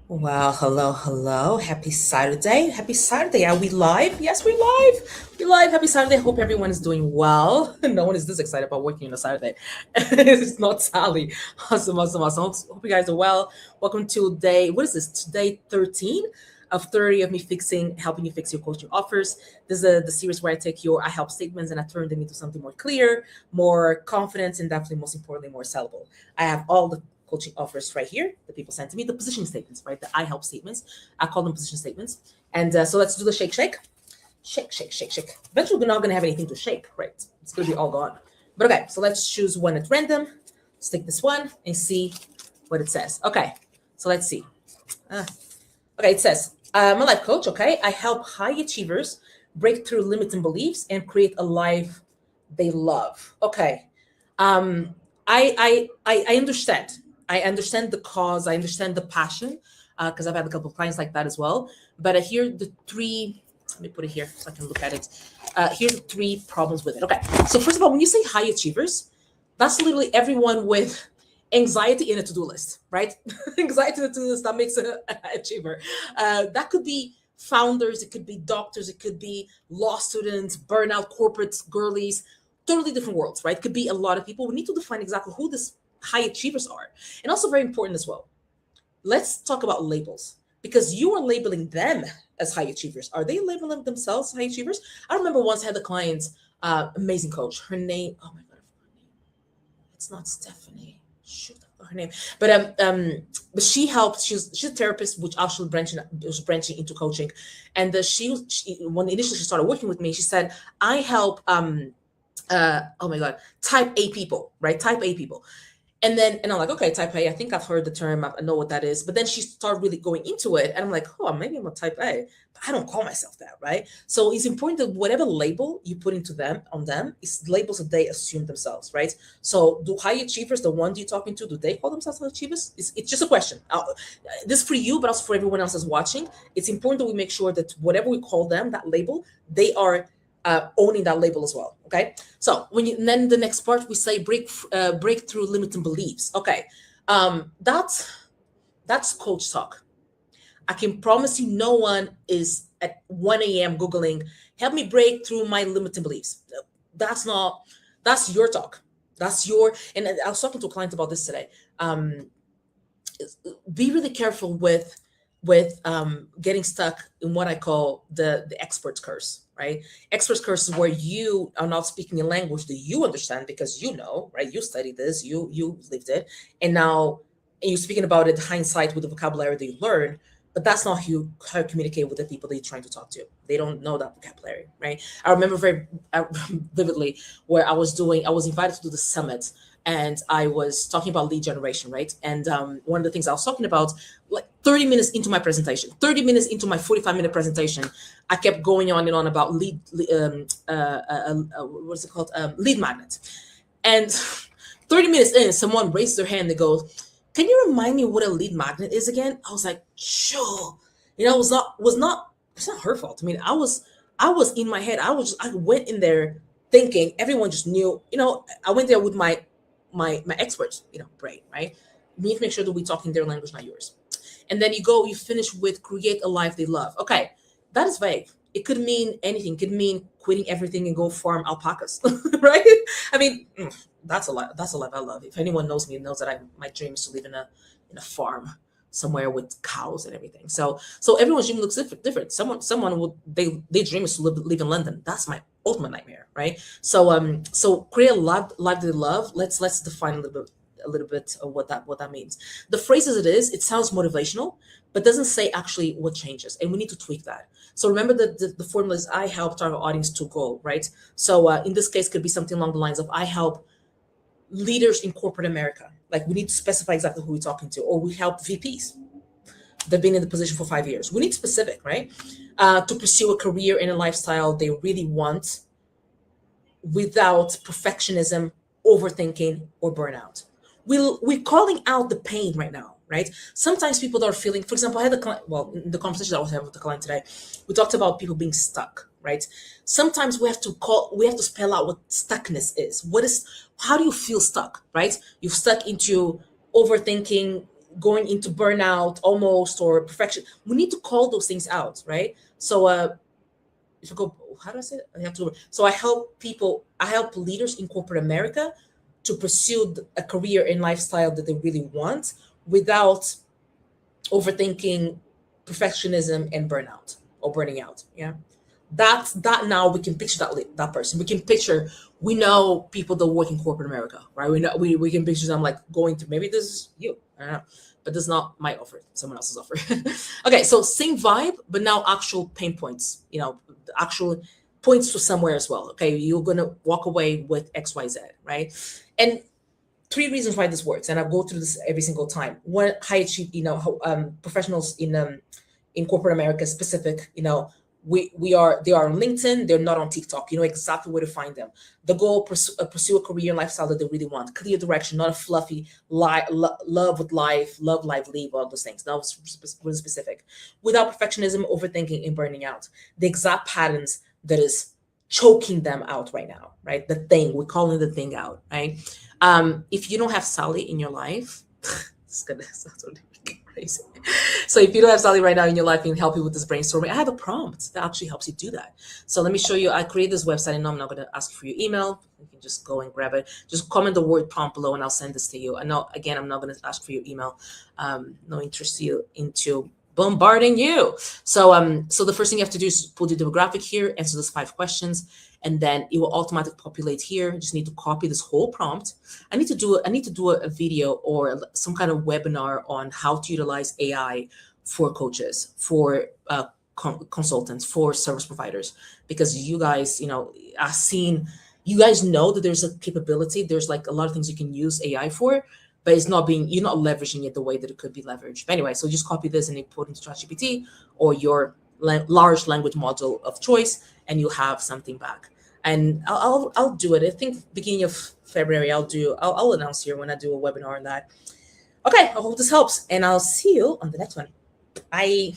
Well, hello, hello. Happy Saturday. Happy Saturday. Are we live? Yes, we're live. We're live. Happy Saturday. Hope everyone is doing well. No one is this excited about working on a Saturday. It's not Sally. Awesome, awesome, awesome. Hope you guys are well. Welcome to day, what is this? Today 13 of 30 of me helping you fix your coaching offers. This is the series where I take your I help statements and I turn them into something more clear, more confident, and definitely most importantly, more sellable. I have all the coaching offers right here that people send to me, the position statements, right? The I help statements. I call them position statements. And so let's do the shake, shake. Shake, shake, shake, shake. Eventually, we're not going to have anything to shake, right? It's going to be all gone. But okay, so let's choose one at random. Let's take this one and see what it says. Okay, so let's see. Okay, it says, I'm a life coach, okay? I help high achievers break through limiting beliefs and create a life they love. Okay. I understand. I understand the cause. I understand the passion because I've had a couple of clients like that as well. But here the three. Let me put it here so I can look at it. Here are the three problems with it. Okay. So first of all, when you say high achievers, that's literally everyone with anxiety in a to-do list, right? Anxiety in a to-do list that makes an achiever. That could be founders, it could be doctors, it could be law students, burnout corporates, girlies, totally different worlds, right? Could be a lot of people. We need to define exactly who these high achievers are. And also very important as well. Let's talk about labels because you are labeling them as high achievers. Are they labeling themselves high achievers? I remember once I had a client, amazing coach. Her name, oh my God, I forgot her name. It's not Stephanie. Shoot, I forgot her name. But she helped. She's a therapist, which actually was branching into coaching. And when initially she started working with me, she said, "I help oh my God, type A people, right? Type A people." And I'm like, okay, type A, I think I've heard the term, I know what that is. But then she started really going into it. And I'm like, oh, maybe I'm a type A, but I don't call myself that, right? So it's important that whatever label you put into them on them is labels that they assume themselves, right? So do high achievers, the ones you're talking to, do they call themselves high achievers? It's just a question. This is for you, but also for everyone else that's watching. It's important that we make sure that whatever we call them, that label, they are owning that label as well. Okay. So then the next part we say break through limiting beliefs. Okay, that's coach talk. I can promise you, no one is at 1 a.m. googling help me break through my limiting beliefs. That's not. That's your talk. That's your. And I was talking to a client about this today. Be really careful with getting stuck in what I call the expert's curse, right? Expert's curse is where you are not speaking a language that you understand because you know, right? You studied this, you lived it, and now and you're speaking about it hindsight with the vocabulary that you learned, but that's not how you communicate with the people that you're trying to talk to. They don't know that vocabulary, right? I remember very vividly where I was invited to do the summit and I was talking about lead generation, right? And one of the things I was talking about, like 30 minutes into my presentation, 30 minutes into my 45-minute presentation, I kept going on and on about what's it called? Lead magnet. And 30 minutes in, someone raised their hand and goes, can you remind me what a lead magnet is again? I was like, sure. It it's not her fault. I mean, I was in my head. I went in there thinking everyone just knew, I went there with my experts, brain, right? We need to make sure that we talk in their language, not yours. And then you finish with create a life they love. Okay, that is vague. It could mean anything. It could mean quitting everything and go farm alpacas, right? I mean, that's a lot. That's a life I love. If anyone knows me, knows that my dream is to live in a farm somewhere with cows and everything. So everyone's dream looks different. Someone would they dream is to live in London. That's my ultimate nightmare, right? So create a life they love. Let's define a little bit of what that means. The phrase as it is, it sounds motivational, but doesn't say actually what changes, and we need to tweak that. So remember that the formula is I help target audience to goal, right? So in this case, could be something along the lines of I help leaders in corporate America. Like we need to specify exactly who we're talking to, or we help VPs. They've been in the position for 5 years. We need specific, right? To pursue a career and a lifestyle they really want without perfectionism, overthinking, or burnout. We're calling out the pain right now, right? Sometimes people are feeling, for example, I had a client, well, in the conversation I was having with the client today, we talked about people being stuck, right? Sometimes we have to spell out what stuckness is. How do you feel stuck, right? You've stuck into overthinking, going into burnout almost, or perfection. We need to call those things out, right? So if you go, how do I say it? I have to. So I help leaders in corporate America to pursue a career and lifestyle that they really want without overthinking, perfectionism, and burnout or burning out. Yeah, that now we can picture that person. We can picture. We know people that work in corporate America, right? We know we can picture them like going through. Maybe this is you. I don't know, but this is not my offer. Someone else's offer. Okay, so same vibe, but now actual pain points. The actual points to somewhere as well. Okay, you're gonna walk away with X, Y, Z, right? And three reasons why this works, and I go through this every single time. One, high achieve, professionals in corporate America specific, they are on LinkedIn, they're not on TikTok. You know exactly where to find them. The goal, pursue a career and lifestyle that they really want, clear direction, not a fluffy love with life, love life, leave, all those things. That was really specific, without perfectionism, overthinking, and burning out. The exact patterns that is choking them out right now, right? The thing we're calling the thing out, right? If you don't have Sally in your life, it's gonna sound really crazy. So if you don't have Sally right now in your life and help you with this brainstorming, I have a prompt that actually helps you do that. So let me show you. I create this website, and no, I'm not going to ask for your email. You can just go and grab it. Just comment the word prompt below, and I'll send this to you. And no, again, I'm not going to ask for your email. No interest into bombarding you. So the first thing you have to do is put the demographic here, answer those 5 questions, and then it will automatically populate here. You just need to copy this whole prompt. I need to do a video or some kind of webinar on how to utilize AI for coaches, for consultants, for service providers, because you guys, I've seen, you guys know that there's a capability. There's like a lot of things you can use AI for, but you're not leveraging it the way that it could be leveraged. But anyway, so just copy this and import into ChatGPT or your large language model of choice, and you'll have something back. And I'll do it. I think beginning of February I'll announce here when I do a webinar on that. Okay, I hope this helps, and I'll see you on the next one. Bye.